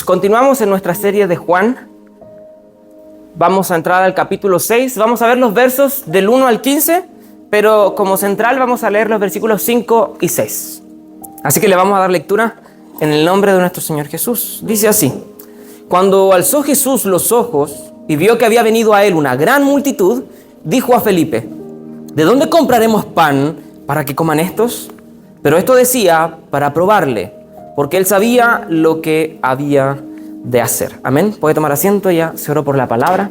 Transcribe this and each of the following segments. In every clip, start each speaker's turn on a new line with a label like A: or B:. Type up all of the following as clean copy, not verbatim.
A: Continuamos en nuestra serie de Juan. Vamos a entrar al capítulo 6. Vamos a ver los versos del 1 al 15, pero como central vamos a leer los versículos 5 y 6. Así que le vamos a dar lectura en el nombre de nuestro Señor Jesús. Dice así: Cuando alzó Jesús los ojos y vio que había venido a él una gran multitud, dijo a Felipe: ¿de dónde compraremos pan para que coman estos? Pero esto decía para probarle, porque él sabía lo que había de hacer. Amén. Puede tomar asiento, ya se oró por la palabra.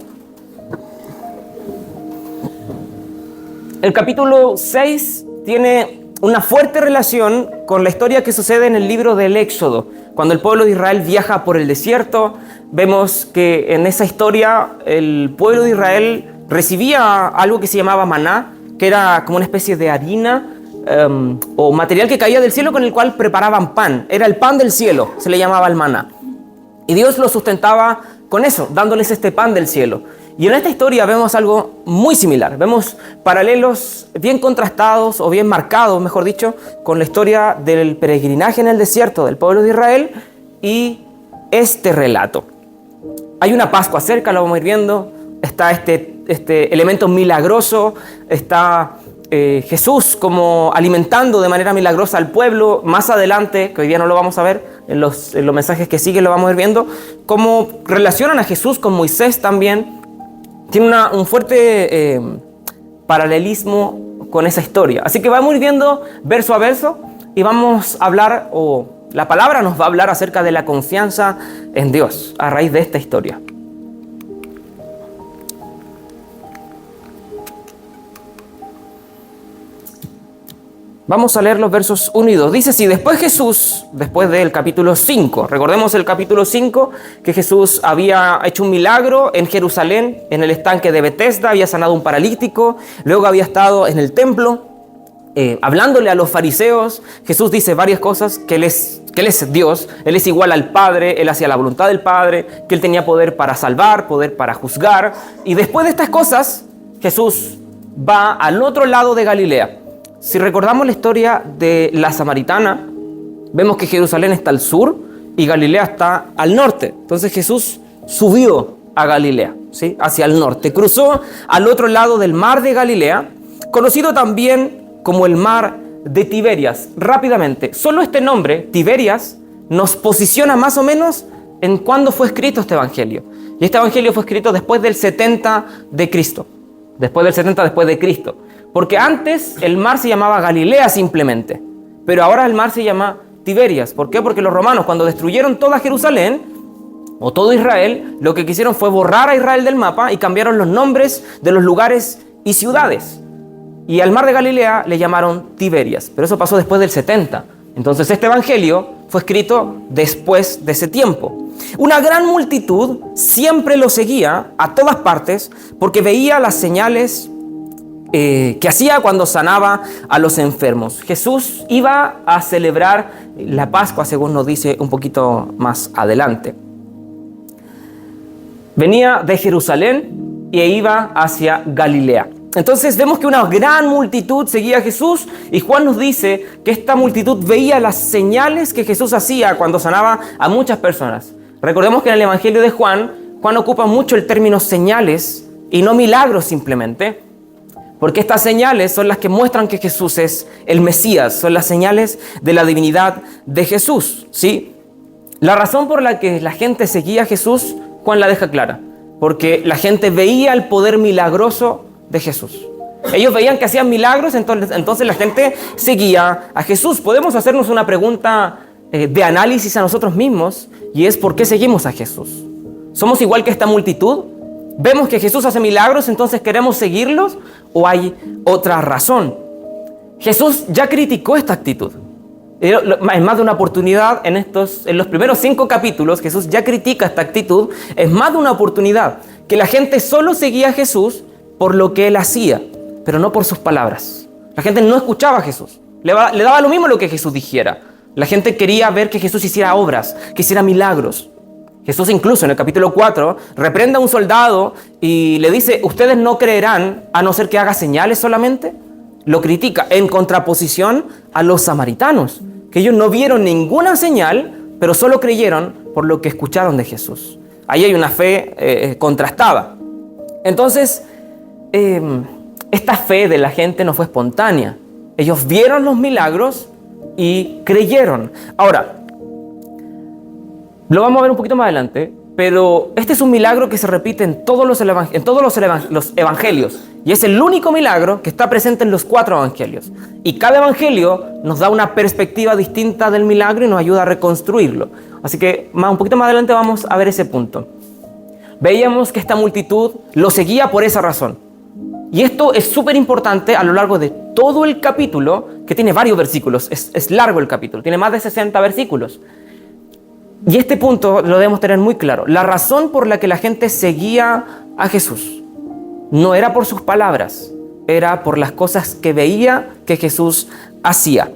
A: El capítulo 6 tiene una fuerte relación con la historia que sucede en el libro del Éxodo. Cuando el pueblo de Israel viaja por el desierto, vemos que en esa historia el pueblo de Israel recibía algo que se llamaba maná, que era como una especie de harina o material que caía del cielo con el cual preparaban pan. Era el pan del cielo, se le llamaba el maná. Y Dios lo sustentaba con eso, dándoles este pan del cielo. Y en esta historia vemos algo muy similar. Vemos paralelos bien contrastados o bien marcados, mejor dicho, con la historia del peregrinaje en el desierto del pueblo de Israel y este relato. Hay una Pascua cerca, lo vamos a ir viendo. Está este elemento milagroso, está Jesús como alimentando de manera milagrosa al pueblo. Más adelante, que hoy día no lo vamos a ver, en los mensajes que siguen lo vamos a ir viendo, cómo relacionan a Jesús con Moisés también. Tiene un fuerte paralelismo con esa historia. Así que vamos a ir viendo verso a verso y vamos a hablar, o la palabra nos va a hablar acerca de la confianza en Dios a raíz de esta historia. Vamos a leer los versos 1 y 2. Dice así: después Jesús, después del capítulo 5, recordemos el capítulo 5, que Jesús había hecho un milagro en Jerusalén, en el estanque de Betesda, había sanado un paralítico, luego había estado en el templo, hablándole a los fariseos. Jesús dice varias cosas, que Él es Dios, Él es igual al Padre, Él hacía la voluntad del Padre, que Él tenía poder para salvar, poder para juzgar. Y después de estas cosas, Jesús va al otro lado de Galilea. Si recordamos la historia de la samaritana, vemos que Jerusalén está al sur y Galilea está al norte. Entonces Jesús subió a Galilea, ¿sí?, hacia el norte. Cruzó al otro lado del mar de Galilea, conocido también como el mar de Tiberias. Rápidamente, solo este nombre, Tiberias, nos posiciona más o menos en cuándo fue escrito este evangelio. Y este evangelio fue escrito después del 70 de Cristo. Después de Cristo. Porque antes el mar se llamaba Galilea simplemente, pero ahora el mar se llama Tiberias. ¿Por qué? Porque los romanos, cuando destruyeron toda Jerusalén o todo Israel, lo que quisieron fue borrar a Israel del mapa y cambiaron los nombres de los lugares y ciudades. Y al mar de Galilea le llamaron Tiberias, pero eso pasó después del 70. Entonces este evangelio fue escrito después de ese tiempo. Una gran multitud siempre lo seguía a todas partes porque veía las señales que hacía cuando sanaba a los enfermos. Jesús iba a celebrar la Pascua, según nos dice un poquito más adelante. Venía de Jerusalén e iba hacia Galilea. Entonces vemos que una gran multitud seguía a Jesús y Juan nos dice que esta multitud veía las señales que Jesús hacía cuando sanaba a muchas personas. Recordemos que en el Evangelio de Juan ocupa mucho el término señales y no milagros simplemente, porque estas señales son las que muestran que Jesús es el Mesías, son las señales de la divinidad de Jesús, ¿sí? La razón por la que la gente seguía a Jesús, Juan la deja clara, porque la gente veía el poder milagroso de Jesús. Ellos veían que hacían milagros, entonces la gente seguía a Jesús. Podemos hacernos una pregunta de análisis a nosotros mismos, y es: ¿por qué seguimos a Jesús? ¿Somos igual que esta multitud? ¿Vemos que Jesús hace milagros, entonces queremos seguirlos? ¿O hay otra razón? Jesús ya criticó esta actitud. En más de una oportunidad, en los primeros 5 capítulos, Jesús ya critica esta actitud. Es más de una oportunidad que la gente solo seguía a Jesús por lo que Él hacía, pero no por sus palabras. La gente no escuchaba a Jesús. Le daba lo mismo lo que Jesús dijera. La gente quería ver que Jesús hiciera obras, que hiciera milagros. Jesús incluso en el capítulo 4 reprende a un soldado y le dice: ustedes no creerán a no ser que haga señales solamente. Lo critica en contraposición a los samaritanos, que ellos no vieron ninguna señal, pero solo creyeron por lo que escucharon de Jesús. Ahí hay una fe contrastada. Entonces, esta fe de la gente no fue espontánea. Ellos vieron los milagros y creyeron. Ahora, lo vamos a ver un poquito más adelante, pero este es un milagro que se repite en todos los evangelios. Y es el único milagro que está presente en los 4 evangelios. Y cada evangelio nos da una perspectiva distinta del milagro y nos ayuda a reconstruirlo. Así que un poquito más adelante vamos a ver ese punto. Veíamos que esta multitud lo seguía por esa razón. Y esto es súper importante a lo largo de todo el capítulo, que tiene varios versículos. Es largo el capítulo, tiene más de 60 versículos. Y este punto lo debemos tener muy claro. La razón por la que la gente seguía a Jesús no era por sus palabras, era por las cosas que veía que Jesús hacía.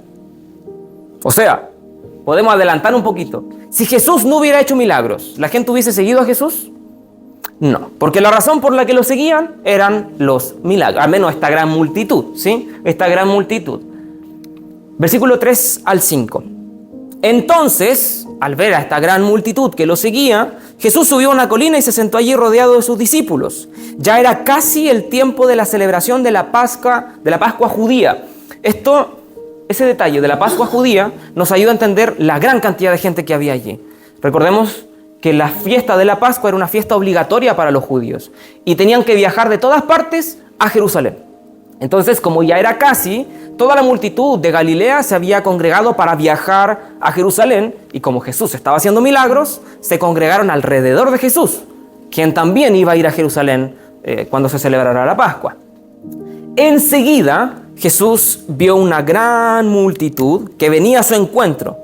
A: O sea, podemos adelantar un poquito. Si Jesús no hubiera hecho milagros, ¿la gente hubiese seguido a Jesús? No, porque la razón por la que lo seguían eran los milagros, al menos esta gran multitud, ¿sí? Esta gran multitud. Versículo 3 al 5. Entonces, al ver a esta gran multitud que lo seguía, Jesús subió a una colina y se sentó allí rodeado de sus discípulos. Ya era casi el tiempo de la celebración de la Pascua judía. Ese detalle de la Pascua judía nos ayuda a entender la gran cantidad de gente que había allí. Recordemos que la fiesta de la Pascua era una fiesta obligatoria para los judíos y tenían que viajar de todas partes a Jerusalén. Entonces, como ya era casi, toda la multitud de Galilea se había congregado para viajar a Jerusalén, y como Jesús estaba haciendo milagros, se congregaron alrededor de Jesús, quien también iba a ir a Jerusalén cuando se celebrara la Pascua. Enseguida, Jesús vio una gran multitud que venía a su encuentro.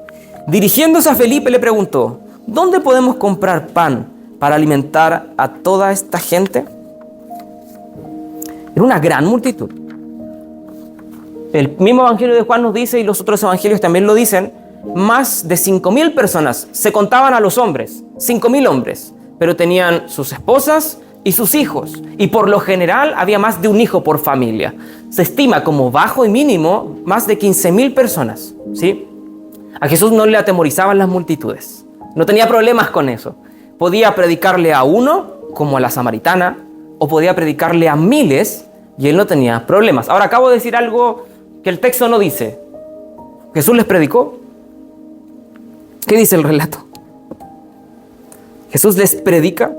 A: Dirigiéndose a Felipe, le preguntó: ¿dónde podemos comprar pan para alimentar a toda esta gente? Era una gran multitud. El mismo evangelio de Juan nos dice, y los otros evangelios también lo dicen, más de 5,000 personas. Se contaban a los hombres, 5,000 hombres, pero tenían sus esposas y sus hijos. Y por lo general había más de un hijo por familia. Se estima como bajo y mínimo más de 15,000 personas, ¿sí? A Jesús no le atemorizaban las multitudes. No tenía problemas con eso. Podía predicarle a uno, como a la samaritana, o podía predicarle a miles, y él no tenía problemas. Ahora acabo de decir algo que el texto no dice. ¿Jesús les predicó? ¿Qué dice el relato? ¿Jesús les predica?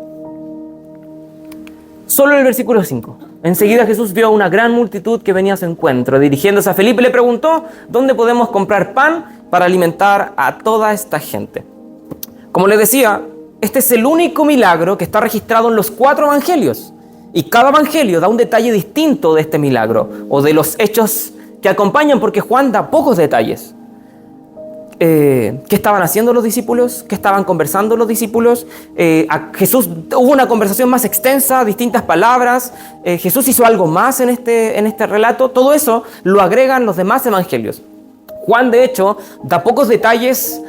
A: Solo en el versículo 5. Enseguida Jesús vio a una gran multitud que venía a su encuentro. Dirigiéndose a Felipe le preguntó: ¿dónde podemos comprar pan para alimentar a toda esta gente? Como les decía, este es el único milagro que está registrado en los 4 evangelios. Y cada evangelio da un detalle distinto de este milagro o de los hechos que acompañan, porque Juan da pocos detalles. ¿Qué estaban haciendo los discípulos? ¿Qué estaban conversando los discípulos? A Jesús hubo una conversación más extensa, distintas palabras. Jesús hizo algo más en este relato. Todo eso lo agregan los demás evangelios. Juan, de hecho, da pocos detalles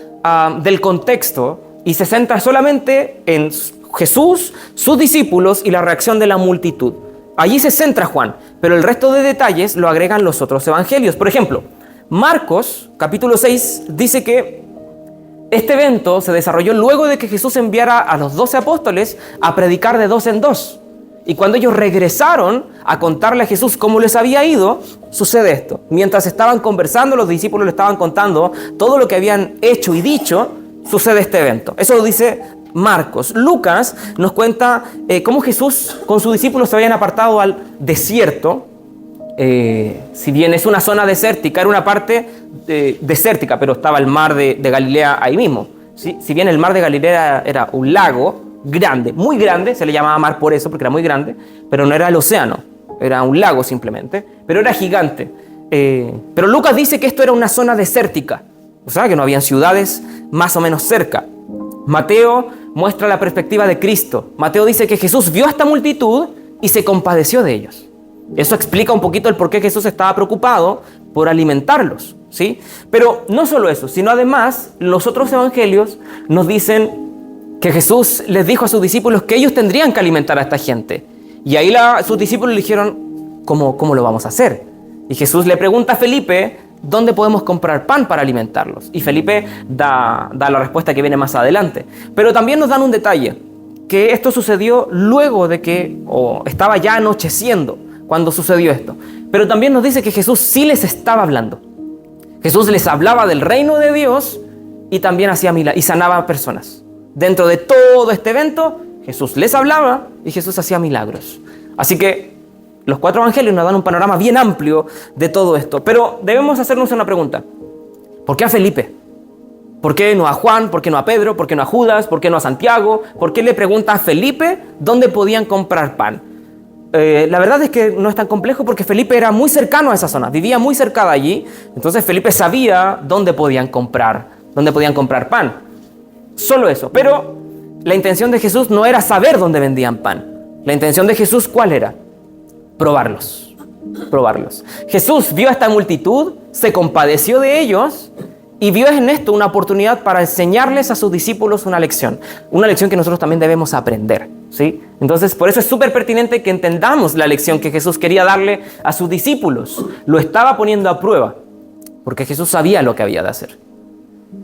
A: del contexto y se centra solamente en Jesús, sus discípulos y la reacción de la multitud. Allí se centra Juan, pero el resto de detalles lo agregan los otros evangelios. Por ejemplo, Marcos, capítulo 6, dice que este evento se desarrolló luego de que Jesús enviara a los 12 apóstoles a predicar de 2 en 2. Y cuando ellos regresaron a contarle a Jesús cómo les había ido, sucede esto. Mientras estaban conversando, los discípulos le estaban contando todo lo que habían hecho y dicho, sucede este evento. Eso lo dice Marcos. Lucas nos cuenta cómo Jesús con sus discípulos se habían apartado al desierto. Si bien es una zona desértica, era una parte desértica, pero estaba el mar de Galilea ahí mismo, ¿sí? Si bien el mar de Galilea era un lago grande, muy grande, se le llamaba mar por eso, porque era muy grande, pero no era el océano, era un lago simplemente, pero era gigante. Pero Lucas dice que esto era una zona desértica, o sea que no habían ciudades más o menos cerca. Mateo muestra la perspectiva de Cristo. Mateo dice que Jesús vio a esta multitud y se compadeció de ellos. Eso explica un poquito el por qué Jesús estaba preocupado por alimentarlos, ¿sí? Pero no solo eso, sino además los otros evangelios nos dicen que Jesús les dijo a sus discípulos que ellos tendrían que alimentar a esta gente. Y ahí sus discípulos le dijeron: ¿cómo lo vamos a hacer? Y Jesús le pregunta a Felipe ¿dónde podemos comprar pan para alimentarlos? Y Felipe da la respuesta que viene más adelante. Pero también nos dan un detalle, que esto sucedió luego de que, o estaba ya anocheciendo cuando sucedió esto. Pero también nos dice que Jesús sí les estaba hablando. Jesús les hablaba del reino de Dios y también hacía milagros y sanaba personas. Dentro de todo este evento, Jesús les hablaba y Jesús hacía milagros. Así que los 4 evangelios nos dan un panorama bien amplio de todo esto. Pero debemos hacernos una pregunta. ¿Por qué a Felipe? ¿Por qué no a Juan? ¿Por qué no a Pedro? ¿Por qué no a Judas? ¿Por qué no a Santiago? ¿Por qué le pregunta a Felipe dónde podían comprar pan? La verdad es que no es tan complejo porque Felipe era muy cercano a esa zona, vivía muy cerca de allí. Entonces Felipe sabía dónde podían comprar pan. Solo eso. Pero la intención de Jesús no era saber dónde vendían pan. La intención de Jesús, ¿cuál era? Probarlos. Jesús vio a esta multitud, se compadeció de ellos y vio en esto una oportunidad para enseñarles a sus discípulos una lección que nosotros también debemos aprender, ¿sí? Entonces, por eso es súper pertinente que entendamos la lección que Jesús quería darle a sus discípulos. Lo estaba poniendo a prueba, porque Jesús sabía lo que había de hacer.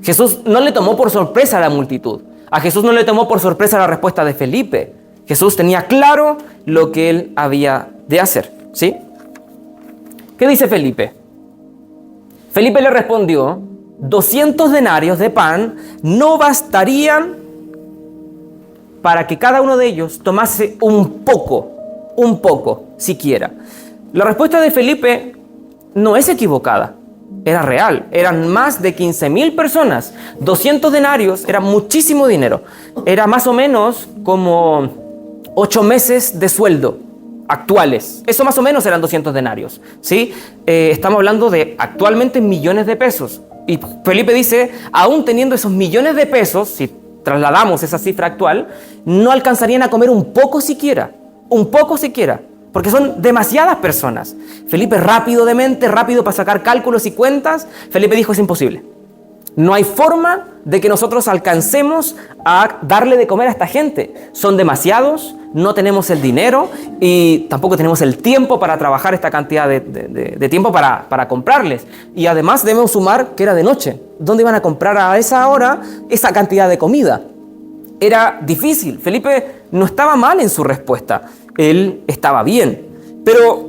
A: Jesús no le tomó por sorpresa a la multitud. A Jesús no le tomó por sorpresa la respuesta de Felipe. Jesús tenía claro lo que él había de hacer, ¿sí? ¿Qué dice Felipe? Felipe le respondió: 200 denarios de pan no bastarían para que cada uno de ellos tomase un poco siquiera. La respuesta de Felipe no es equivocada, era real. Eran más de 15.000 personas. 200 denarios era muchísimo dinero. Era más o menos como 8 meses de sueldo actuales. Eso más o menos eran 200 denarios, ¿sí? Estamos hablando de actualmente millones de pesos. Y Felipe dice, aún teniendo esos millones de pesos, si trasladamos esa cifra actual, no alcanzarían a comer un poco siquiera, porque son demasiadas personas. Felipe, rápido de mente, rápido para sacar cálculos y cuentas, Felipe dijo, es imposible. No hay forma de que nosotros alcancemos a darle de comer a esta gente. Son demasiados, no tenemos el dinero y tampoco tenemos el tiempo para trabajar esta cantidad de tiempo para comprarles. Y además debemos sumar que era de noche. ¿Dónde iban a comprar a esa hora esa cantidad de comida? Era difícil. Felipe no estaba mal en su respuesta. Él estaba bien. Pero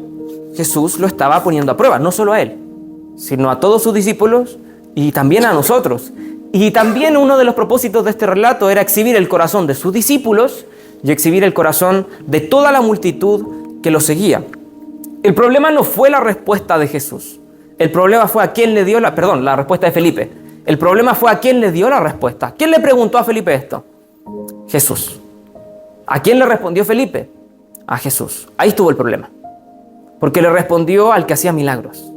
A: Jesús lo estaba poniendo a prueba, no solo a él, sino a todos sus discípulos y también a nosotros. Y también uno de los propósitos de este relato era exhibir el corazón de sus discípulos y exhibir el corazón de toda la multitud que lo seguía. El problema no fue la respuesta de Jesús. El problema fue a quién le dio la respuesta de Felipe. El problema fue a quién le dio la respuesta. ¿Quién le preguntó a Felipe esto? Jesús. ¿A quién le respondió Felipe? A Jesús. Ahí estuvo el problema. Porque le respondió al que hacía milagros.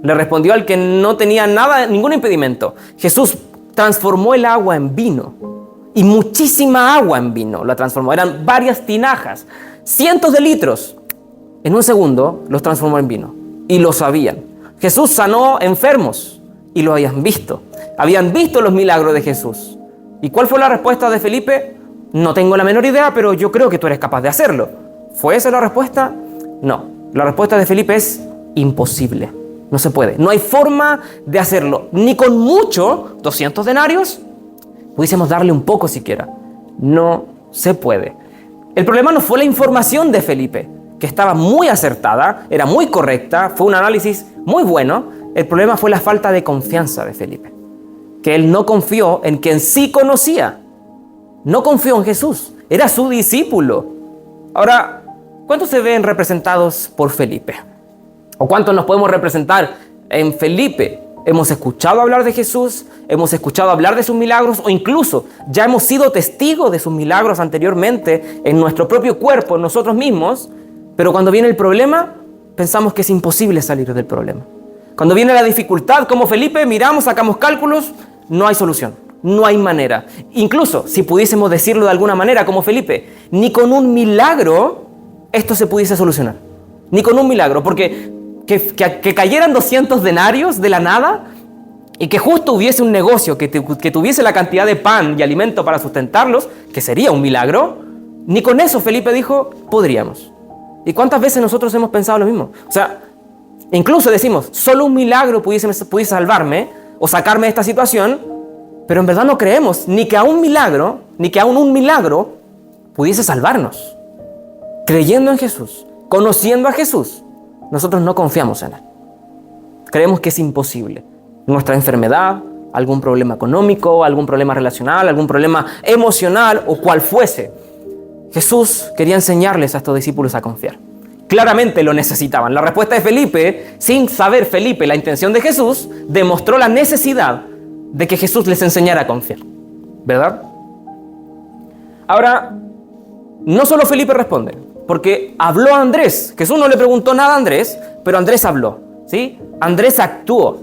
A: Le respondió al que no tenía ningún impedimento. Jesús transformó el agua en vino. Y muchísima agua en vino la transformó. Eran varias tinajas, cientos de litros. En un segundo los transformó en vino. Y lo sabían. Jesús sanó enfermos. Y lo habían visto. Habían visto los milagros de Jesús. ¿Y cuál fue la respuesta de Felipe? No tengo la menor idea, pero yo creo que tú eres capaz de hacerlo. ¿Fue esa la respuesta? No. La respuesta de Felipe es imposible. No se puede. No hay forma de hacerlo. Ni con mucho, 200 denarios, pudiésemos darle un poco siquiera. No se puede. El problema no fue la información de Felipe, que estaba muy acertada, era muy correcta, fue un análisis muy bueno. El problema fue la falta de confianza de Felipe. Que él no confió en quien sí conocía. No confió en Jesús. Era su discípulo. Ahora, ¿cuántos se ven representados por Felipe? ¿O cuántos nos podemos representar en Felipe? Hemos escuchado hablar de Jesús, hemos escuchado hablar de sus milagros, o incluso ya hemos sido testigos de sus milagros anteriormente en nuestro propio cuerpo, en nosotros mismos, pero cuando viene el problema, pensamos que es imposible salir del problema. Cuando viene la dificultad, como Felipe, miramos, sacamos cálculos, no hay solución, no hay manera. Incluso, si pudiésemos decirlo de alguna manera, como Felipe, ni con un milagro esto se pudiese solucionar. Ni con un milagro, porque que cayeran 200 denarios de la nada y que justo hubiese un negocio que tuviese la cantidad de pan y alimento para sustentarlos, que sería un milagro, ni con eso Felipe dijo, podríamos. ¿Y cuántas veces nosotros hemos pensado lo mismo? O sea, Incluso decimos, solo un milagro pudiese salvarme o sacarme de esta situación, pero en verdad no creemos ni que aún un milagro pudiese salvarnos. Creyendo en Jesús, conociendo a Jesús, nosotros no confiamos en Él. Creemos que es imposible. Nuestra enfermedad, algún problema económico, algún problema relacional, algún problema emocional o cual fuese. Jesús quería enseñarles a estos discípulos a confiar. Claramente lo necesitaban. La respuesta de Felipe, sin saber Felipe la intención de Jesús, demostró la necesidad de que Jesús les enseñara a confiar. ¿Verdad? Ahora, no solo Felipe responde, porque habló a Andrés. Jesús no le preguntó nada a Andrés, pero Andrés habló, ¿sí? Andrés actuó.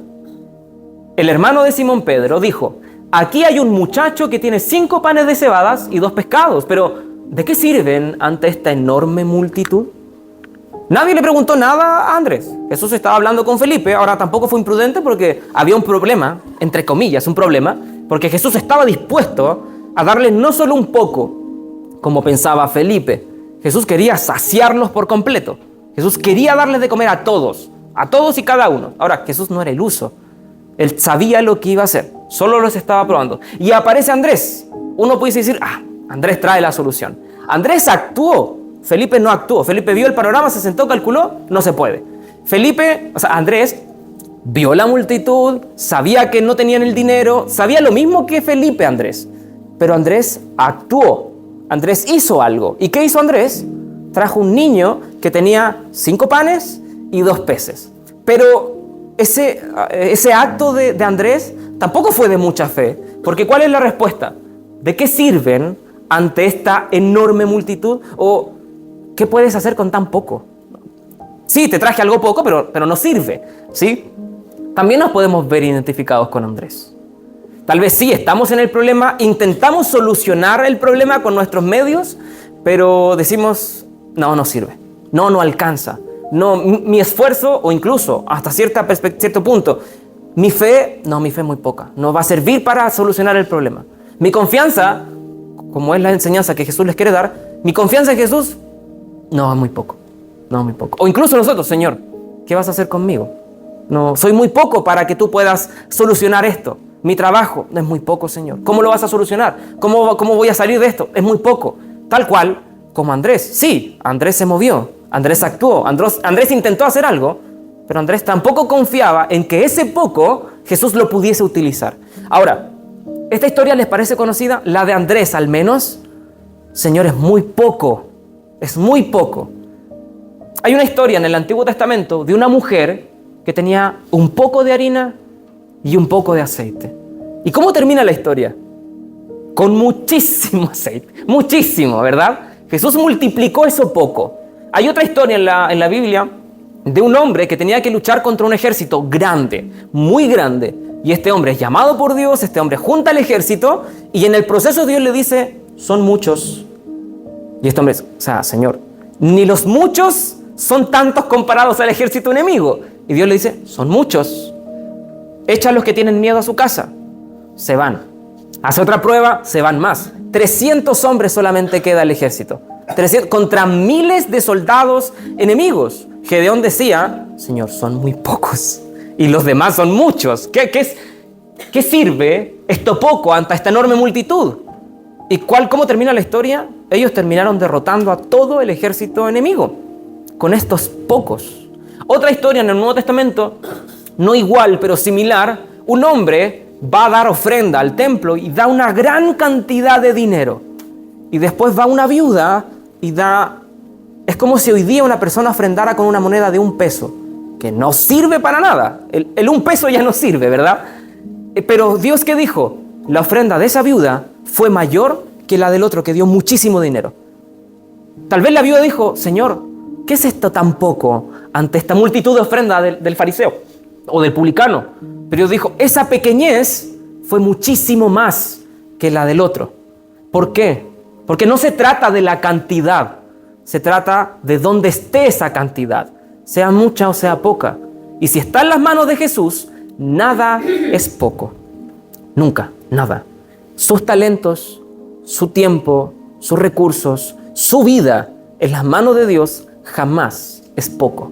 A: El hermano de Simón Pedro dijo, aquí hay un muchacho que tiene 5 panes de cebadas y 2 pescados, pero ¿de qué sirven ante esta enorme multitud? Nadie le preguntó nada a Andrés. Jesús estaba hablando con Felipe. Ahora tampoco fue imprudente porque había un problema, entre comillas, un problema, porque Jesús estaba dispuesto a darles no solo un poco, como pensaba Felipe. Jesús quería saciarlos por completo. Jesús quería darles de comer a todos y cada uno. Ahora, Jesús no era iluso. Él sabía lo que iba a hacer, solo los estaba probando. Y aparece Andrés. Uno puede decir, Andrés trae la solución. Andrés actuó, Felipe no actuó. Felipe vio el panorama, se sentó, calculó, no se puede. Andrés vio la multitud, sabía que no tenían el dinero, sabía lo mismo que Felipe, Andrés. Pero Andrés actuó, Andrés hizo algo. ¿Y qué hizo Andrés? Trajo un niño que tenía 5 panes y 2 peces. Pero ese acto de Andrés tampoco fue de mucha fe, porque ¿cuál es la respuesta? ¿De qué sirven ante esta enorme multitud? ¿O qué puedes hacer con tan poco? Sí, te traje algo poco, pero no sirve, ¿sí? También nos podemos ver identificados con Andrés. Tal vez sí, estamos en el problema, intentamos solucionar el problema con nuestros medios, pero decimos, no sirve, no alcanza. No, mi esfuerzo, o incluso hasta cierto punto, mi fe es muy poca. No va a servir para solucionar el problema. Mi confianza, como es la enseñanza que Jesús les quiere dar, mi confianza en Jesús, es muy poco. O incluso nosotros, Señor, ¿qué vas a hacer conmigo? No, soy muy poco para que tú puedas solucionar esto. Mi trabajo es muy poco, Señor. ¿Cómo lo vas a solucionar? ¿Cómo voy a salir de esto? Es muy poco. Tal cual como Andrés. Sí, Andrés se movió. Andrés actuó. Andrés intentó hacer algo, pero Andrés tampoco confiaba en que ese poco Jesús lo pudiese utilizar. Ahora, ¿esta historia les parece conocida? La de Andrés, al menos. Señor, es muy poco. Es muy poco. Hay una historia en el Antiguo Testamento de una mujer que tenía un poco de harina y un poco de aceite. ¿Y cómo termina la historia? Con muchísimo aceite. Muchísimo, ¿verdad? Jesús multiplicó eso poco. Hay otra historia en la Biblia de un hombre que tenía que luchar contra un ejército grande, muy grande. Y este hombre es llamado por Dios, este hombre junta el ejército y en el proceso Dios le dice, son muchos. Y este hombre, Señor, ni los muchos son tantos comparados al ejército enemigo. Y Dios le dice, son muchos. Echa a los que tienen miedo a su casa. Se van. Hace otra prueba, se van más. 300 hombres solamente queda el ejército. 300, contra miles de soldados enemigos. Gedeón decía, Señor, son muy pocos. Y los demás son muchos. ¿Qué sirve esto poco ante esta enorme multitud? ¿Y cómo termina la historia? Ellos terminaron derrotando a todo el ejército enemigo con estos pocos. Otra historia en el Nuevo Testamento, no igual, pero similar, un hombre va a dar ofrenda al templo y da una gran cantidad de dinero. Y después va una viuda y da... Es como si hoy día una persona ofrendara con una moneda de $1, que no sirve para nada. El $1 ya no sirve, ¿verdad? Pero Dios, ¿qué dijo? La ofrenda de esa viuda fue mayor que la del otro, que dio muchísimo dinero. Tal vez la viuda dijo, Señor, ¿qué es esto tan poco ante esta multitud de ofrenda del fariseo o del publicano? Pero Dios dijo, esa pequeñez fue muchísimo más que la del otro. ¿Por qué? Porque no se trata de la cantidad, se trata de dónde esté esa cantidad, sea mucha o sea poca. Y si está en las manos de Jesús, nada es poco. Nunca, nada. Sus talentos, su tiempo, sus recursos, su vida en las manos de Dios jamás es poco.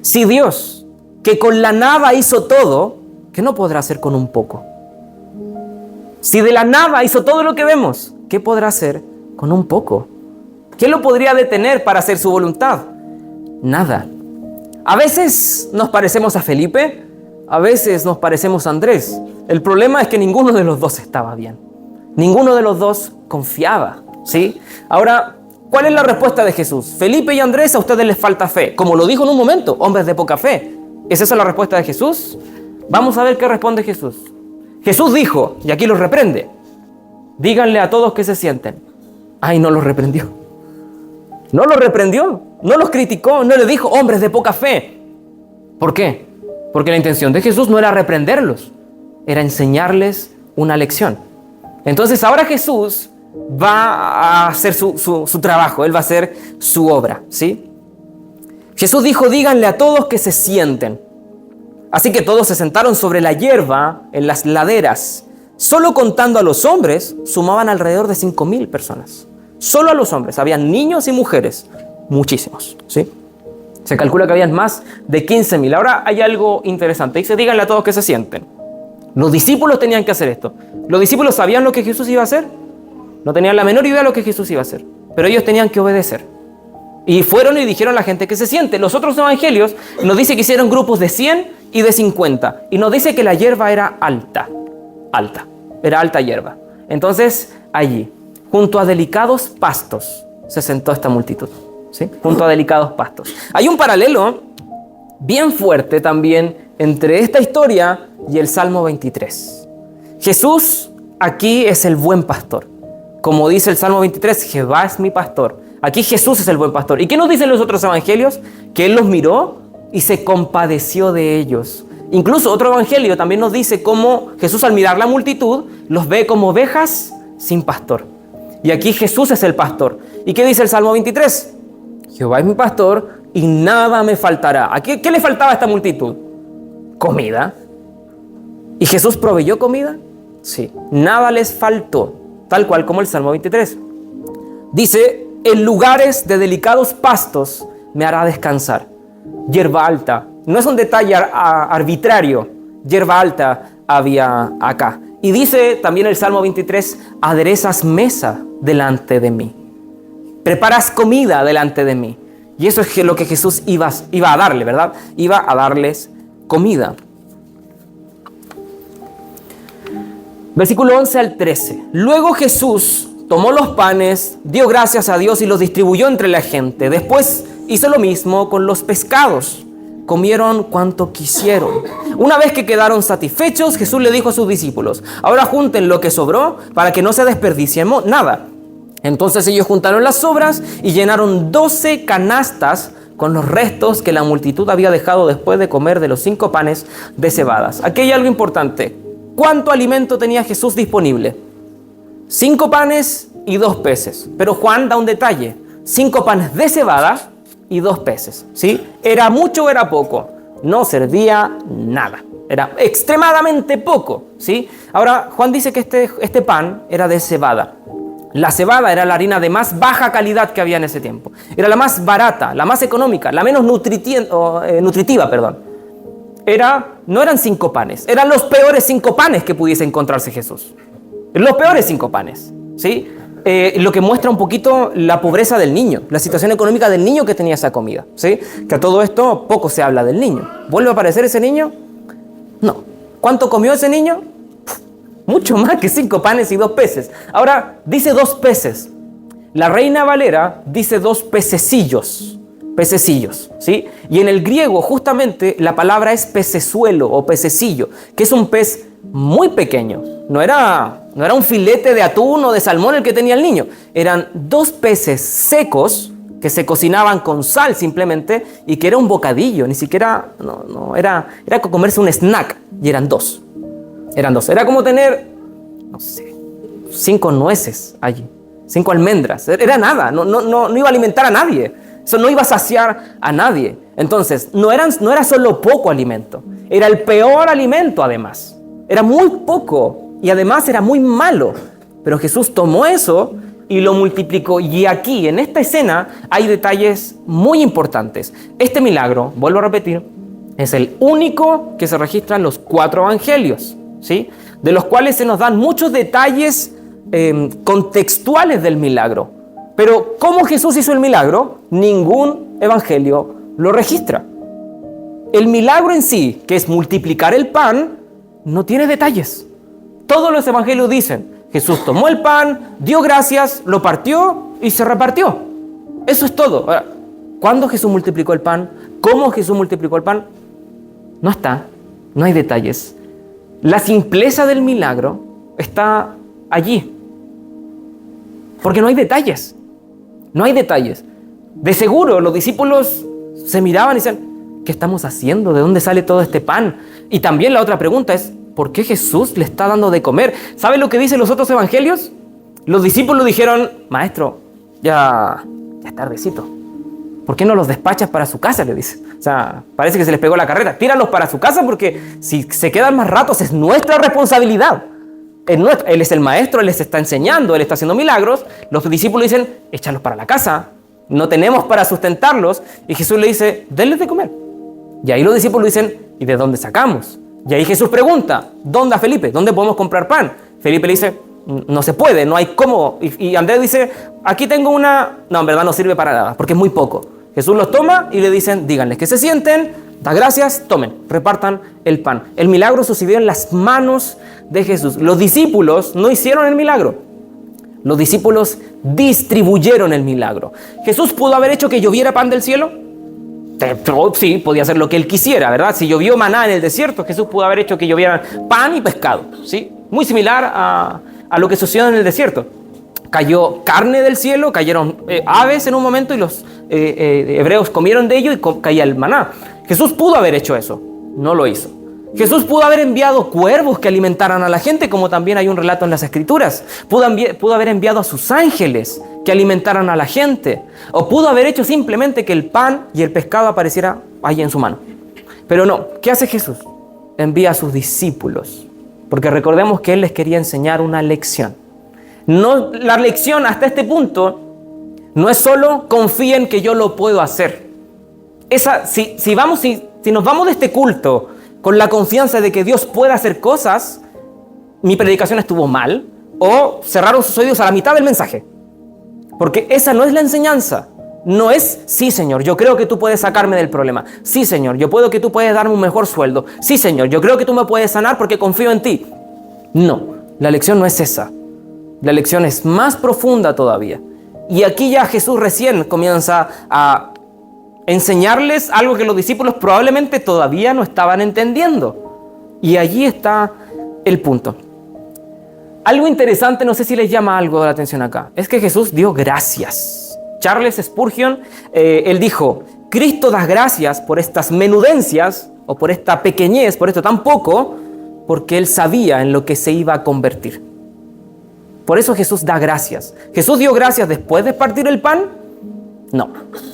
A: Si Dios, que con la nada hizo todo, ¿qué no podrá hacer con un poco? Si de la nada hizo todo lo que vemos, ¿qué podrá hacer con un poco? ¿Qué lo podría detener para hacer su voluntad? Nada. A veces nos parecemos a Felipe, a veces nos parecemos a Andrés. El problema es que ninguno de los dos estaba bien. Ninguno de los dos confiaba, ¿sí? Ahora, ¿cuál es la respuesta de Jesús? Felipe y Andrés, a ustedes les falta fe. Como lo dijo en un momento, hombres de poca fe. ¿Es esa la respuesta de Jesús? Vamos a ver qué responde Jesús. Jesús dijo, y aquí los reprende, díganle a todos que se sienten. Ay, no los reprendió. No los reprendió, no los criticó, no les dijo, hombres de poca fe. ¿Por qué? Porque la intención de Jesús no era reprenderlos, era enseñarles una lección. Entonces ahora Jesús va a hacer su trabajo, Él va a hacer su obra, ¿sí? Jesús dijo, díganle a todos que se sienten. Así que todos se sentaron sobre la hierba en las laderas. Solo contando a los hombres, sumaban alrededor de 5,000 personas. Solo a los hombres, habían niños y mujeres, muchísimos, ¿sí? Se calcula que habían más de 15,000. Ahora hay algo interesante, dice, díganle a todos que se sienten. Los discípulos tenían que hacer esto. ¿Los discípulos sabían lo que Jesús iba a hacer? No tenían la menor idea de lo que Jesús iba a hacer, pero ellos tenían que obedecer. Y fueron y dijeron a la gente que se siente. Los otros evangelios nos dice que hicieron grupos de 100 y de 50. Y nos dice que la hierba era alta. Era alta hierba. Entonces, allí, junto a delicados pastos, se sentó esta multitud. ¿Sí? Junto a delicados pastos. Hay un paralelo bien fuerte también entre esta historia y el Salmo 23. Jesús aquí es el buen pastor. Como dice el Salmo 23, Jehová es mi pastor. Aquí Jesús es el buen pastor. ¿Y qué nos dicen los otros evangelios? Que Él los miró y se compadeció de ellos. Incluso otro evangelio también nos dice cómo Jesús, al mirar la multitud, los ve como ovejas sin pastor. Y aquí Jesús es el pastor. ¿Y qué dice el Salmo 23? Jehová es mi pastor y nada me faltará. ¿Qué le faltaba a esta multitud? Comida. ¿Y Jesús proveyó comida? Sí. Nada les faltó, tal cual como el Salmo 23. Dice, en lugares de delicados pastos me hará descansar. Hierba alta. No es un detalle arbitrario. Hierba alta había acá. Y dice también el Salmo 23, aderezas mesa delante de mí. Preparas comida delante de mí. Y eso es lo que Jesús iba a darle, ¿verdad? Iba a darles comida. Versículo 11 al 13. Luego Jesús tomó los panes, dio gracias a Dios y los distribuyó entre la gente. Después hizo lo mismo con los pescados. Comieron cuanto quisieron. Una vez que quedaron satisfechos, Jesús le dijo a sus discípulos, ahora junten lo que sobró para que no se desperdicie nada. Entonces ellos juntaron las sobras y llenaron 12 canastas con los restos que la multitud había dejado después de comer de los 5 panes de cebadas. Aquí hay algo importante. ¿Cuánto alimento tenía Jesús disponible? 5 panes y 2 peces. Pero Juan da un detalle. 5 panes de cebada y 2 peces. ¿Sí? ¿Era mucho o era poco? No servía nada. Era extremadamente poco. ¿Sí? Ahora, Juan dice que este pan era de cebada. La cebada era la harina de más baja calidad que había en ese tiempo. Era la más barata, la más económica, la menos nutritiva. No eran 5 panes, eran los peores 5 panes que pudiese encontrarse Jesús. Los peores 5 panes, ¿sí? Lo que muestra un poquito la pobreza del niño, la situación económica del niño que tenía esa comida, ¿sí? Que a todo esto poco se habla del niño. ¿Vuelve a aparecer ese niño? No. ¿Cuánto comió ese niño? Mucho más que 5 panes y 2 peces. Ahora, dice 2 peces. La Reina Valera dice 2 pececillos, ¿sí? Y en el griego, justamente, la palabra es pecezuelo o pececillo, que es un pez muy pequeño. No era un filete de atún o de salmón el que tenía el niño. Eran 2 peces secos que se cocinaban con sal simplemente y que era un bocadillo. Ni siquiera, era comerse un snack. Y eran 2. Era como tener, 5 nueces allí, 5 almendras. Era nada, no iba a alimentar a nadie. Eso no iba a saciar a nadie. Entonces, no era solo poco alimento. Era el peor alimento además. Era muy poco y además era muy malo. Pero Jesús tomó eso y lo multiplicó. Y aquí, en esta escena, hay detalles muy importantes. Este milagro, vuelvo a repetir, es el único que se registra en los 4 evangelios, ¿sí? De los cuales se nos dan muchos detalles contextuales del milagro. Pero ¿cómo Jesús hizo el milagro? Ningún evangelio lo registra. El milagro en sí, que es multiplicar el pan, no tiene detalles. Todos los evangelios dicen, Jesús tomó el pan, dio gracias, lo partió y se repartió. Eso es todo. Ahora, ¿cuándo Jesús multiplicó el pan? ¿Cómo Jesús multiplicó el pan? No está, no hay detalles. La simpleza del milagro está allí. Porque no hay detalles. No hay detalles. De seguro los discípulos se miraban y decían, ¿qué estamos haciendo? ¿De dónde sale todo este pan? Y también la otra pregunta es, ¿por qué Jesús le está dando de comer? ¿Sabe lo que dicen los otros evangelios? Los discípulos dijeron, maestro, ya es tardecito. ¿Por qué no los despachas para su casa? Le dice. O sea, parece que se les pegó la carrera. Tíralos para su casa porque si se quedan más ratos es nuestra responsabilidad. Él es el maestro, Él les está enseñando, Él está haciendo milagros. Los discípulos dicen, échalos para la casa. No tenemos para sustentarlos. Y Jesús le dice, denles de comer. Y ahí los discípulos dicen, ¿y de dónde sacamos? Y ahí Jesús pregunta, ¿dónde a Felipe? ¿Dónde podemos comprar pan? Felipe le dice, no se puede, no hay cómo. Y Andrés dice, aquí tengo una... No, en verdad no sirve para nada, porque es muy poco. Jesús los toma y le dicen, díganles que se sienten, da gracias, tomen, repartan el pan. El milagro sucedió en las manos de Jesús. Los discípulos no hicieron el milagro. Los discípulos distribuyeron el milagro. ¿Jesús pudo haber hecho que lloviera pan del cielo? Sí, podía hacer lo que Él quisiera, ¿verdad? Si llovió maná en el desierto, Jesús pudo haber hecho que llovieran pan y pescado, ¿sí? Muy similar a lo que sucedió en el desierto. Cayó carne del cielo, cayeron aves en un momento y los hebreos comieron de ello y caía el maná. Jesús pudo haber hecho eso, no lo hizo. Jesús pudo haber enviado cuervos que alimentaran a la gente, como también hay un relato en las Escrituras. Pudo haber enviado a sus ángeles que alimentaran a la gente. O pudo haber hecho simplemente que el pan y el pescado apareciera ahí en su mano. Pero no, ¿qué hace Jesús? Envía a sus discípulos. Porque recordemos que Él les quería enseñar una lección. No, la lección hasta este punto no es solo confíen que yo lo puedo hacer. Si nos vamos de este culto con la confianza de que Dios puede hacer cosas, mi predicación estuvo mal, o cerraron sus oídos a la mitad del mensaje. Porque esa no es la enseñanza. No es, sí Señor, yo creo que tú puedes sacarme del problema. Sí Señor, yo puedo que tú puedes darme un mejor sueldo. Sí Señor, yo creo que tú me puedes sanar porque confío en ti. No, la lección no es esa. La lección es más profunda todavía. Y aquí ya Jesús recién comienza a enseñarles algo que los discípulos probablemente todavía no estaban entendiendo. Y allí está el punto. Algo interesante, no sé si les llama algo la atención acá, es que Jesús dio gracias. Charles Spurgeon, él dijo, Cristo da gracias por estas menudencias o por esta pequeñez, por esto tan poco, porque Él sabía en lo que se iba a convertir. Por eso Jesús da gracias. ¿Jesús dio gracias después de partir el pan? No.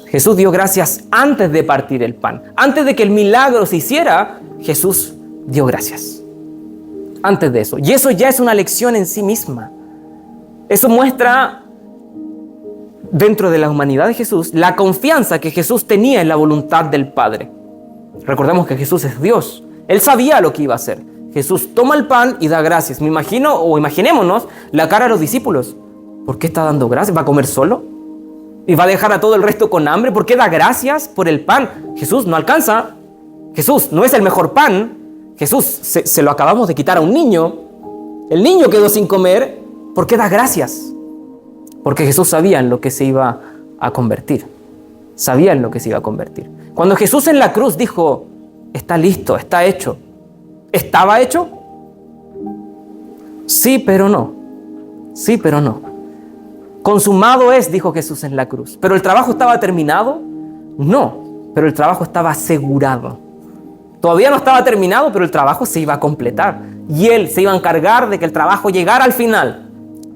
A: Jesús dio gracias antes de partir el pan. Antes de que el milagro se hiciera, Jesús dio gracias. Antes de eso. Y eso ya es una lección en sí misma. Eso muestra, dentro de la humanidad de Jesús, la confianza que Jesús tenía en la voluntad del Padre. Recordemos que Jesús es Dios. Él sabía lo que iba a hacer. Jesús toma el pan y da gracias. Me imagino, o imaginémonos, la cara de los discípulos. ¿Por qué está dando gracias? ¿Va a comer solo? ¿Y va a dejar a todo el resto con hambre? ¿Por qué da gracias por el pan? Jesús no alcanza. Jesús no es el mejor pan. Jesús se lo acabamos de quitar a un niño. El niño quedó sin comer. ¿Por qué da gracias? Porque Jesús sabía en lo que se iba a convertir. Sabía en lo que se iba a convertir. Cuando Jesús en la cruz dijo, está listo, está hecho. ¿Estaba hecho? Sí, pero no. Sí, pero no. Consumado es, dijo Jesús en la cruz. ¿Pero el trabajo estaba terminado? No, pero el trabajo estaba asegurado. Todavía no estaba terminado, pero el trabajo se iba a completar. Y Él se iba a encargar de que el trabajo llegara al final.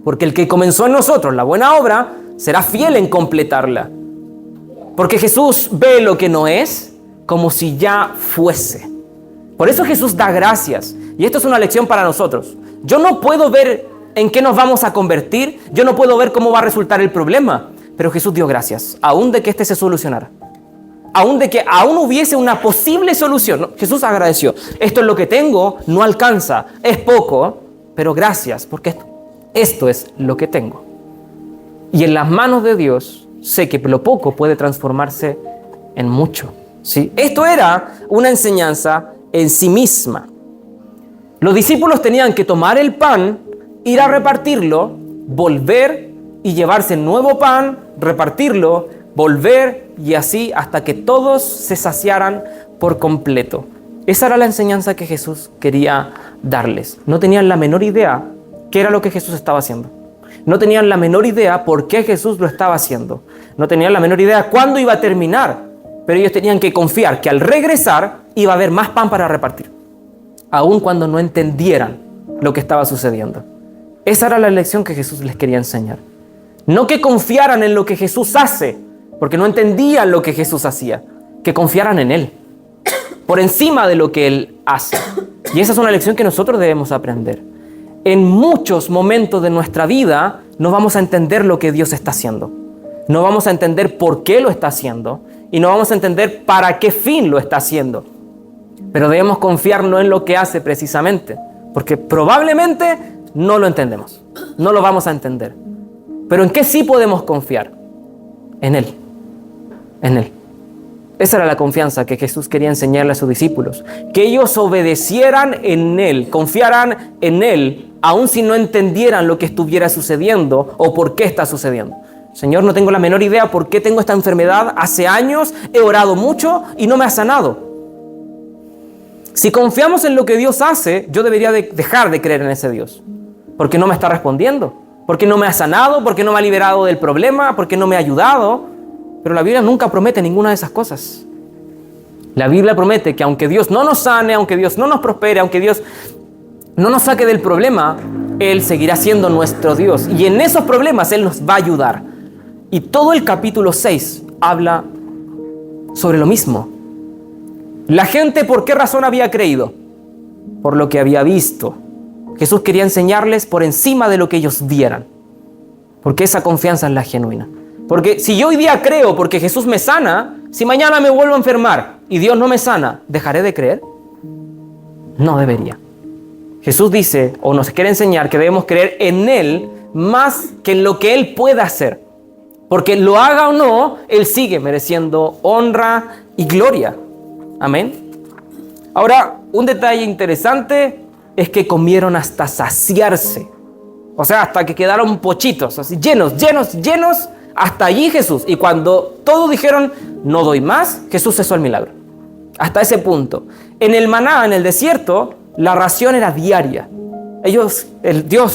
A: Porque el que comenzó en nosotros la buena obra, será fiel en completarla. Porque Jesús ve lo que no es como si ya fuese. Por eso Jesús da gracias. Y esto es una lección para nosotros. Yo no puedo ver ¿En qué nos vamos a convertir? Yo no puedo ver cómo va a resultar el problema. Pero Jesús dio gracias, aún de que este se solucionara. Aún de que aún hubiese una posible solución. No, Jesús agradeció. Esto es lo que tengo, no alcanza, es poco, pero gracias, porque esto es lo que tengo. Y en las manos de Dios sé que lo poco puede transformarse en mucho. ¿Sí? Esto era una enseñanza en sí misma. Los discípulos tenían que tomar el pan, ir a repartirlo, volver y llevarse nuevo pan, repartirlo, volver y así hasta que todos se saciaran por completo. Esa era la enseñanza que Jesús quería darles. No tenían la menor idea qué era lo que Jesús estaba haciendo. No tenían la menor idea por qué Jesús lo estaba haciendo. No tenían la menor idea cuándo iba a terminar. Pero ellos tenían que confiar que al regresar iba a haber más pan para repartir. Aun cuando no entendieran lo que estaba sucediendo. Esa era la lección que Jesús les quería enseñar. No que confiaran en lo que Jesús hace, porque no entendían lo que Jesús hacía. Que confiaran en Él, por encima de lo que Él hace. Y esa es una lección que nosotros debemos aprender. En muchos momentos de nuestra vida no vamos a entender lo que Dios está haciendo. No vamos a entender por qué lo está haciendo. Y no vamos a entender para qué fin lo está haciendo. Pero debemos confiar no en lo que hace precisamente, porque probablemente no lo entendemos. No lo vamos a entender. Pero ¿en qué sí podemos confiar? En Él. En Él. Esa era la confianza que Jesús quería enseñarle a sus discípulos. Que ellos obedecieran en Él, confiaran en Él, aun si no entendieran lo que estuviera sucediendo o por qué está sucediendo. Señor, no tengo la menor idea por qué tengo esta enfermedad. Hace años he orado mucho y no me ha sanado. Si confiamos en lo que Dios hace, yo debería dejar de creer en ese Dios. Porque no me está respondiendo. Porque no me ha sanado, porque no me ha liberado del problema, porque no me ha ayudado. Pero la Biblia nunca promete ninguna de esas cosas. La Biblia promete que aunque Dios no nos sane, aunque Dios no nos prospere, aunque Dios no nos saque del problema, Él seguirá siendo nuestro Dios. Y en esos problemas Él nos va a ayudar. Y todo el capítulo 6 habla sobre lo mismo. La gente, ¿por qué razón había creído? Por lo que había visto. Jesús quería enseñarles por encima de lo que ellos vieran. Porque esa confianza es la genuina. Porque si yo hoy día creo porque Jesús me sana, si mañana me vuelvo a enfermar y Dios no me sana, ¿dejaré de creer? No debería. Jesús dice, o nos quiere enseñar, que debemos creer en Él más que en lo que Él pueda hacer. Porque lo haga o no, Él sigue mereciendo honra y gloria. Amén. Ahora, un detalle interesante es que comieron hasta saciarse. O sea, hasta que quedaron pochitos, así llenos, hasta allí Jesús. Y cuando todos dijeron, no doy más, Jesús cesó el milagro. Hasta ese punto. En el maná, en el desierto, la ración era diaria. Dios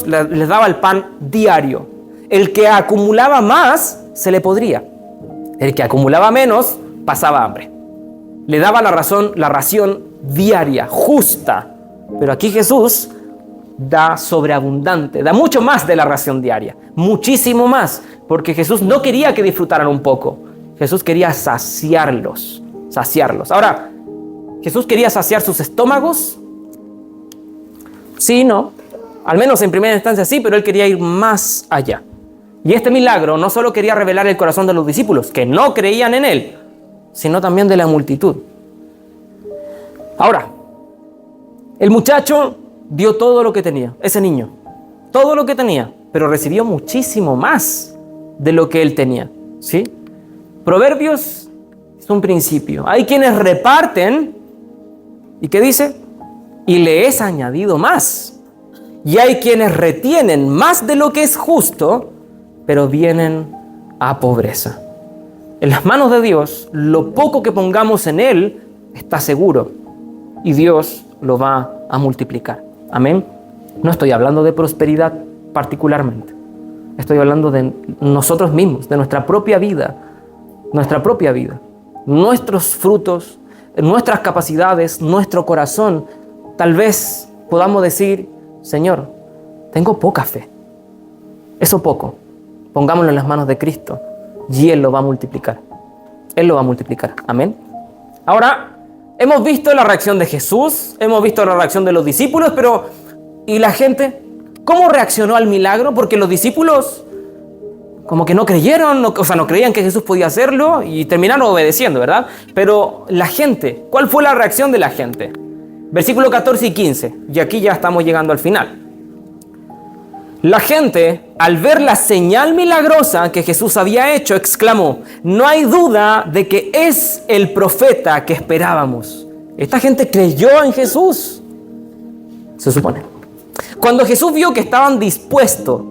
A: les daba el pan diario. El que acumulaba más, se le podría. El que acumulaba menos, pasaba hambre. Le daba la ración diaria, justa. Pero aquí Jesús da sobreabundante, da mucho más de la ración diaria, muchísimo más, porque Jesús no quería que disfrutaran un poco, Jesús quería saciarlos. Ahora, ¿Jesús quería saciar sus estómagos? Sí, no, al menos en primera instancia sí, pero Él quería ir más allá. Y este milagro no solo quería revelar el corazón de los discípulos, que no creían en Él, sino también de la multitud. Ahora, el muchacho dio todo lo que tenía, ese niño, todo lo que tenía, pero recibió muchísimo más de lo que él tenía, ¿sí? Proverbios es un principio. Hay quienes reparten, ¿y qué dice? Y le es añadido más. Y hay quienes retienen más de lo que es justo, pero vienen a pobreza. En las manos de Dios, lo poco que pongamos en Él está seguro, y Dios lo va a multiplicar. Amén. No estoy hablando de prosperidad particularmente. Estoy hablando de nosotros mismos, de nuestra propia vida. Nuestros frutos, nuestras capacidades, nuestro corazón. Tal vez podamos decir, Señor, tengo poca fe. Eso poco, pongámoslo en las manos de Cristo y Él lo va a multiplicar. Él lo va a multiplicar. Amén. Ahora, hemos visto la reacción de Jesús, hemos visto la reacción de los discípulos, pero ¿y la gente? ¿Cómo reaccionó al milagro? Porque los discípulos como que no creyeron, no creían que Jesús podía hacerlo y terminaron obedeciendo, ¿verdad? Pero la gente, ¿cuál fue la reacción de la gente? Versículo 14 y 15, y aquí ya estamos llegando al final. La gente, al ver la señal milagrosa que Jesús había hecho, exclamó: no hay duda de que es el profeta que esperábamos. Esta gente creyó en Jesús, se supone. Cuando Jesús vio que estaban dispuestos,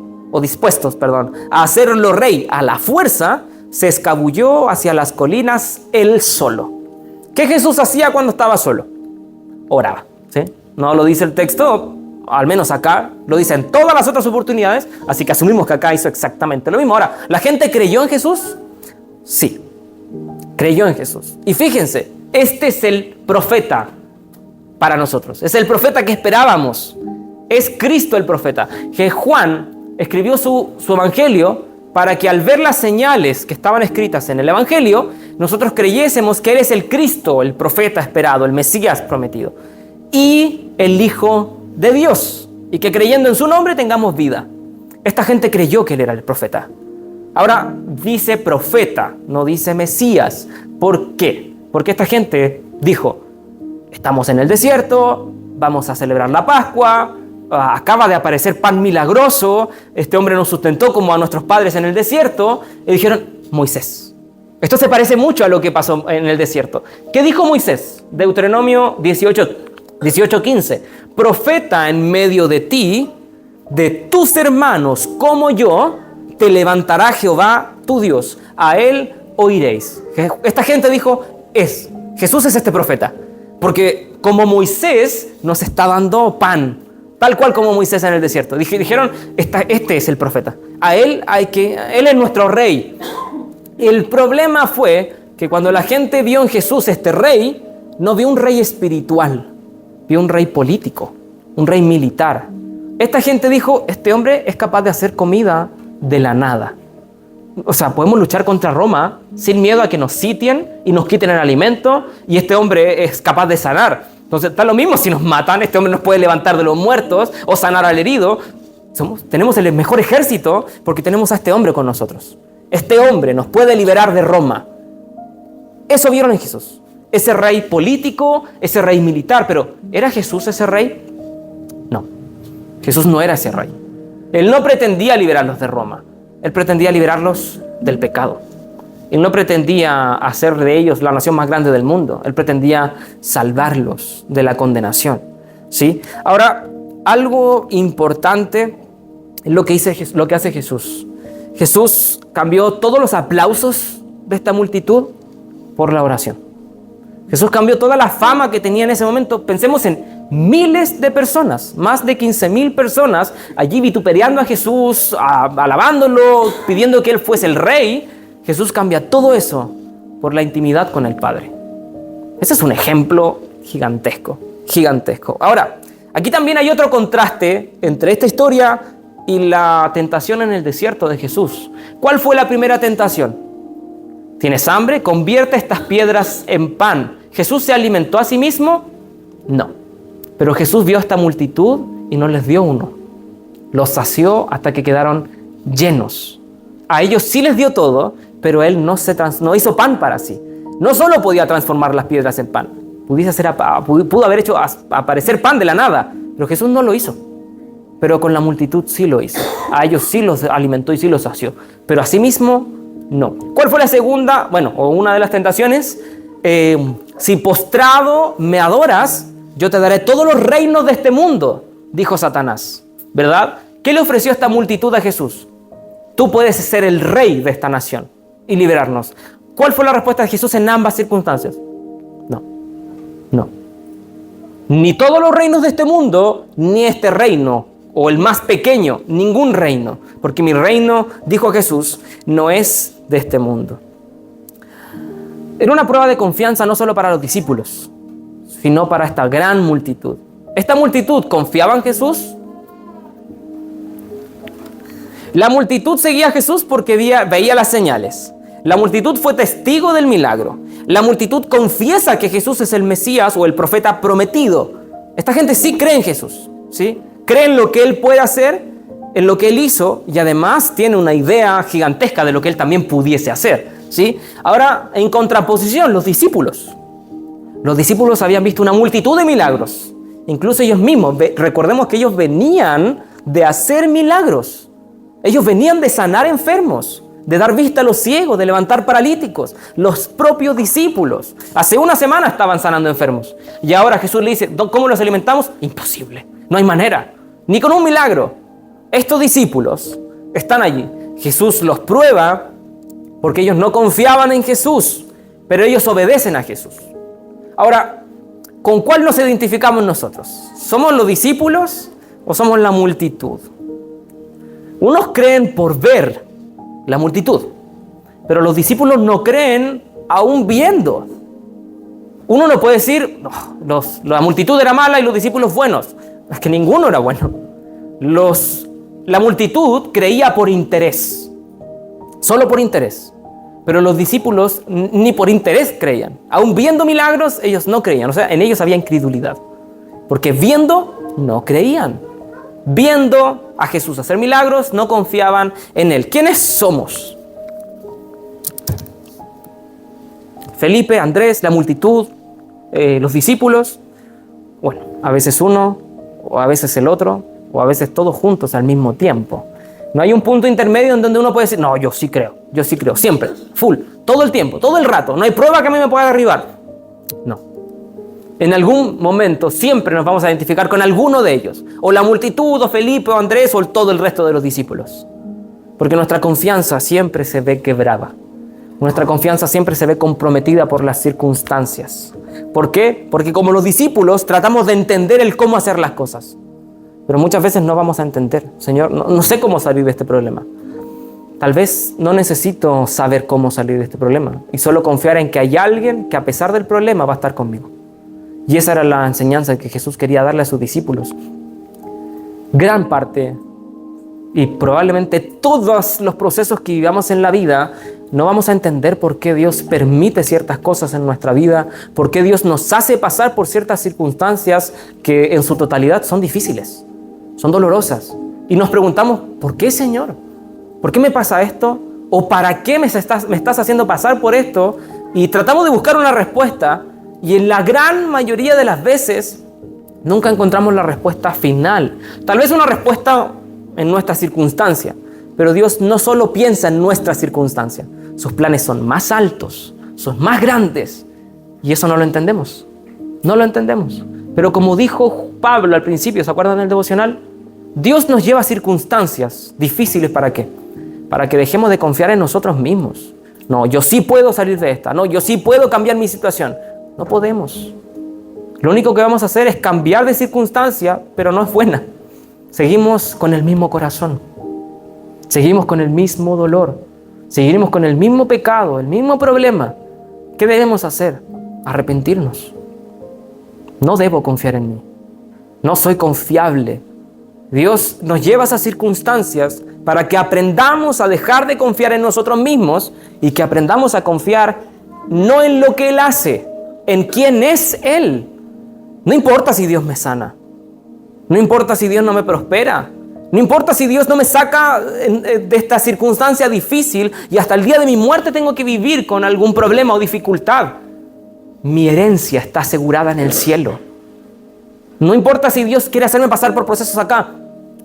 A: a hacerlo rey a la fuerza, se escabulló hacia las colinas él solo. ¿Qué Jesús hacía cuando estaba solo? Oraba, ¿sí? No lo dice el texto, al menos acá, lo dice en todas las otras oportunidades, así que asumimos que acá hizo exactamente lo mismo. Ahora, ¿la gente creyó en Jesús? Sí, creyó en Jesús. Y fíjense, este es el profeta para nosotros, es el profeta que esperábamos, es Cristo el profeta. Que Juan escribió su evangelio para que al ver las señales que estaban escritas en el evangelio, nosotros creyésemos que Él es el Cristo, el profeta esperado, el Mesías prometido, y el Hijo de Dios, y que creyendo en su nombre tengamos vida. Esta gente creyó que Él era el profeta. Ahora dice profeta, no dice Mesías. ¿Por qué? Porque esta gente dijo: estamos en el desierto, vamos a celebrar la Pascua, acaba de aparecer pan milagroso, este hombre nos sustentó como a nuestros padres en el desierto, y dijeron: Moisés. Esto se parece mucho a lo que pasó en el desierto. ¿Qué dijo Moisés? Deuteronomio 18:15. Profeta en medio de ti, de tus hermanos como yo, te levantará Jehová tu Dios, a él oiréis. Esta gente dijo: Jesús es este profeta, porque como Moisés nos está dando pan, tal cual como Moisés en el desierto. Dijeron: este es el profeta, él es nuestro rey. El problema fue que cuando la gente vio en Jesús este rey, no vio un rey espiritual, vio un rey político, un rey militar. Esta gente dijo: este hombre es capaz de hacer comida de la nada. O sea, podemos luchar contra Roma sin miedo a que nos sitien y nos quiten el alimento, y este hombre es capaz de sanar. Entonces está lo mismo si nos matan, este hombre nos puede levantar de los muertos o sanar al herido. Tenemos el mejor ejército porque tenemos a este hombre con nosotros. Este hombre nos puede liberar de Roma. Eso vieron en Jesús. Ese rey político, ese rey militar. Pero ¿era Jesús ese rey? No. Jesús no era ese rey. Él no pretendía liberarlos de Roma. Él pretendía liberarlos del pecado. Él no pretendía hacer de ellos la nación más grande del mundo. Él pretendía salvarlos de la condenación, ¿sí? Ahora, algo importante es lo que hace Jesús. Jesús cambió todos los aplausos de esta multitud por la oración. Jesús cambió toda la fama que tenía en ese momento. Pensemos en miles de personas, más de 15,000 personas allí vituperando a Jesús, alabándolo, pidiendo que Él fuese el rey. Jesús cambia todo eso por la intimidad con el Padre. Ese es un ejemplo gigantesco, gigantesco. Ahora, aquí también hay otro contraste entre esta historia y la tentación en el desierto de Jesús. ¿Cuál fue la primera tentación? ¿Tienes hambre? Convierte estas piedras en pan. ¿Jesús se alimentó a sí mismo? No. Pero Jesús vio a esta multitud y no les dio uno. Los sació hasta que quedaron llenos. A ellos sí les dio todo, pero Él no hizo pan para sí. No solo podía transformar las piedras en pan. Pudo haber hecho aparecer pan de la nada, pero Jesús no lo hizo. Pero con la multitud sí lo hizo. A ellos sí los alimentó y sí los sació. Pero a sí mismo, no. ¿Cuál fue la segunda? O una de las tentaciones. Si postrado me adoras, yo te daré todos los reinos de este mundo, dijo Satanás. ¿Verdad? ¿Qué le ofreció esta multitud a Jesús? Tú puedes ser el rey de esta nación y liberarnos. ¿Cuál fue la respuesta de Jesús en ambas circunstancias? No. Ni todos los reinos de este mundo, ni este reino, o el más pequeño, ningún reino. Porque mi reino, dijo Jesús, no es de este mundo. Era una prueba de confianza no solo para los discípulos, sino para esta gran multitud. ¿Esta multitud confiaba en Jesús? La multitud seguía a Jesús porque veía las señales. La multitud fue testigo del milagro. La multitud confiesa que Jesús es el Mesías o el profeta prometido. Esta gente sí cree en Jesús, ¿sí? cree en lo que Él puede hacer, en lo que Él hizo, y además tiene una idea gigantesca de lo que Él también pudiese hacer, ¿sí? Ahora, en contraposición, los discípulos. Los discípulos habían visto una multitud de milagros. Incluso ellos mismos, recordemos que ellos venían de hacer milagros. Ellos venían de sanar enfermos, de dar vista a los ciegos, de levantar paralíticos. Los propios discípulos. Hace una semana estaban sanando enfermos. Y ahora Jesús le dice, ¿cómo los alimentamos? Imposible. No hay manera. Ni con un milagro. Estos discípulos están allí. Jesús los prueba porque ellos no confiaban en Jesús, pero ellos obedecen a Jesús. Ahora, ¿con cuál nos identificamos nosotros? ¿Somos los discípulos o somos la multitud? Unos creen por ver la multitud, pero los discípulos no creen aún viendo. Uno no puede decir, no, la multitud era mala y los discípulos buenos. Es que ninguno era bueno. La multitud creía por interés, solo por interés. Pero los discípulos ni por interés creían. Aún viendo milagros, ellos no creían. O sea, en ellos había incredulidad. Porque viendo, no creían. Viendo a Jesús hacer milagros, no confiaban en Él. ¿Quiénes somos? Felipe, Andrés, la multitud, los discípulos. Bueno, a veces uno, o a veces el otro, o a veces todos juntos al mismo tiempo. No hay un punto intermedio en donde uno puede decir, no, yo sí creo, siempre, full, todo el tiempo, todo el rato. No hay prueba que a mí me pueda derribar. No. En algún momento siempre nos vamos a identificar con alguno de ellos. O la multitud, o Felipe, o Andrés, o todo el resto de los discípulos. Porque nuestra confianza siempre se ve quebrada. Nuestra confianza siempre se ve comprometida por las circunstancias. ¿Por qué? Porque como los discípulos tratamos de entender el cómo hacer las cosas. Pero muchas veces no vamos a entender. Señor, no sé cómo salir de este problema. Tal vez no necesito saber cómo salir de este problema. Y solo confiar en que hay alguien que a pesar del problema va a estar conmigo. Y esa era la enseñanza que Jesús quería darle a sus discípulos. Gran parte y probablemente todos los procesos que vivamos en la vida, no vamos a entender por qué Dios permite ciertas cosas en nuestra vida, por qué Dios nos hace pasar por ciertas circunstancias que en su totalidad son difíciles, son dolorosas. Y nos preguntamos, ¿por qué, Señor? ¿Por qué me pasa esto? ¿O para qué me estás haciendo pasar por esto? Y tratamos de buscar una respuesta, y en la gran mayoría de las veces nunca encontramos la respuesta final. Tal vez una respuesta en nuestra circunstancia, pero Dios no solo piensa en nuestra circunstancia. Sus planes son más altos, son más grandes, y eso no lo entendemos. No lo entendemos. Pero como dijo Pablo al principio, ¿se acuerdan del devocional? Dios nos lleva a circunstancias difíciles, ¿para qué? Para que dejemos de confiar en nosotros mismos. No, yo sí puedo salir de esta. No, yo sí puedo cambiar mi situación. No podemos. Lo único que vamos a hacer es cambiar de circunstancia, pero no es buena. Seguimos con el mismo corazón. Seguimos con el mismo dolor. Seguiremos con el mismo pecado, el mismo problema. ¿Qué debemos hacer? Arrepentirnos. No debo confiar en mí. No soy confiable. Dios nos lleva a esas circunstancias para que aprendamos a dejar de confiar en nosotros mismos y que aprendamos a confiar no en lo que Él hace, en quién es Él. No importa si Dios me sana. No importa si Dios no me prospera. No importa si Dios no me saca de esta circunstancia difícil y hasta el día de mi muerte tengo que vivir con algún problema o dificultad. Mi herencia está asegurada en el cielo. No importa si Dios quiere hacerme pasar por procesos acá.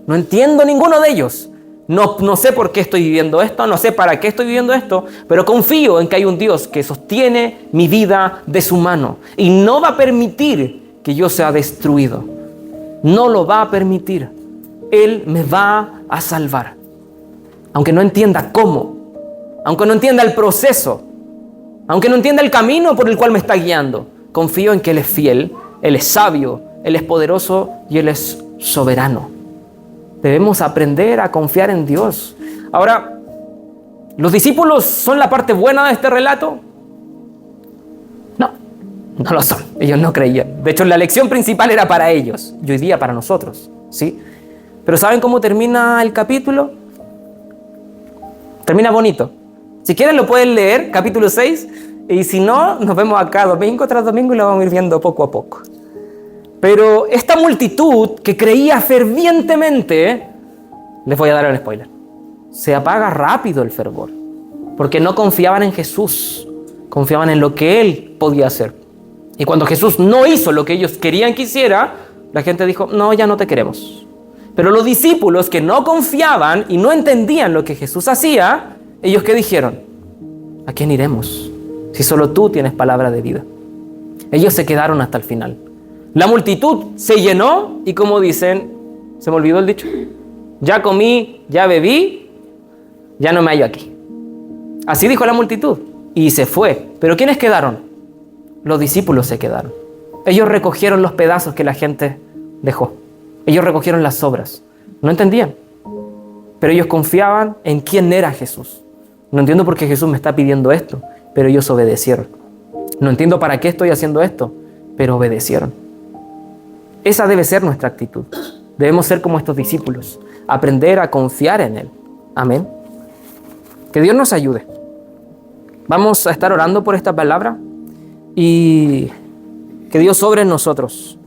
A: No entiendo ninguno de ellos. No sé por qué estoy viviendo esto, no sé para qué estoy viviendo esto, pero confío en que hay un Dios que sostiene mi vida de su mano y no va a permitir que yo sea destruido. No lo va a permitir. Él me va a salvar. Aunque no entienda cómo, aunque no entienda el proceso, aunque no entienda el camino por el cual me está guiando, confío en que Él es fiel, Él es sabio, Él es poderoso y Él es soberano. Debemos aprender a confiar en Dios. Ahora, ¿los discípulos son la parte buena de este relato? No lo son. Ellos no creían. De hecho, la lección principal era para ellos y hoy día para nosotros, ¿sí? Pero ¿saben cómo termina el capítulo? Termina bonito. Si quieren lo pueden leer, capítulo 6, y si no, nos vemos acá domingo tras domingo y lo vamos a ir viendo poco a poco. Pero esta multitud que creía fervientemente, les voy a dar el spoiler, se apaga rápido el fervor, porque no confiaban en Jesús, confiaban en lo que Él podía hacer. Y cuando Jesús no hizo lo que ellos querían que hiciera, la gente dijo, no, ya no te queremos. Pero los discípulos que no confiaban y no entendían lo que Jesús hacía, ellos ¿qué dijeron? ¿A quién iremos? Si solo tú tienes palabra de vida. Ellos se quedaron hasta el final. La multitud se llenó y como dicen, se me olvidó el dicho, ya comí, ya bebí, ya no me hallo aquí. Así dijo la multitud y se fue. ¿Pero quiénes quedaron? Los discípulos se quedaron. Ellos recogieron los pedazos que la gente dejó. Ellos recogieron las sobras. No entendían, pero ellos confiaban en quién era Jesús. No entiendo por qué Jesús me está pidiendo esto, pero ellos obedecieron. No entiendo para qué estoy haciendo esto, pero obedecieron. Esa debe ser nuestra actitud. Debemos ser como estos discípulos, aprender a confiar en Él. Amén. Que Dios nos ayude. Vamos a estar orando por esta palabra y que Dios obre en nosotros.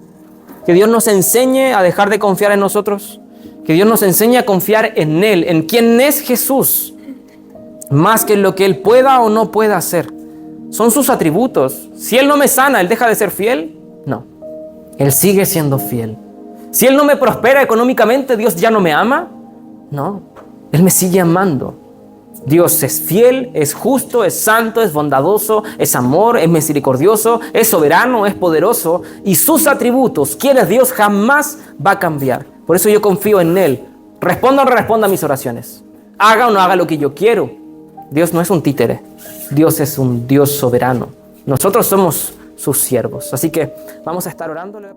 A: Que Dios nos enseñe a dejar de confiar en nosotros. Que Dios nos enseñe a confiar en Él, en quién es Jesús, más que en lo que Él pueda o no pueda hacer. Son sus atributos. Si Él no me sana, ¿Él deja de ser fiel? No. Él sigue siendo fiel. Si Él no me prospera económicamente, ¿Dios ya no me ama? No. Él me sigue amando. Dios es fiel, es justo, es santo, es bondadoso, es amor, es misericordioso, es soberano, es poderoso. Y sus atributos, quién es Dios, jamás va a cambiar. Por eso yo confío en Él. Responda o no responda a mis oraciones. Haga o no haga lo que yo quiero. Dios no es un títere. Dios es un Dios soberano. Nosotros somos sus siervos. Así que vamos a estar orándole.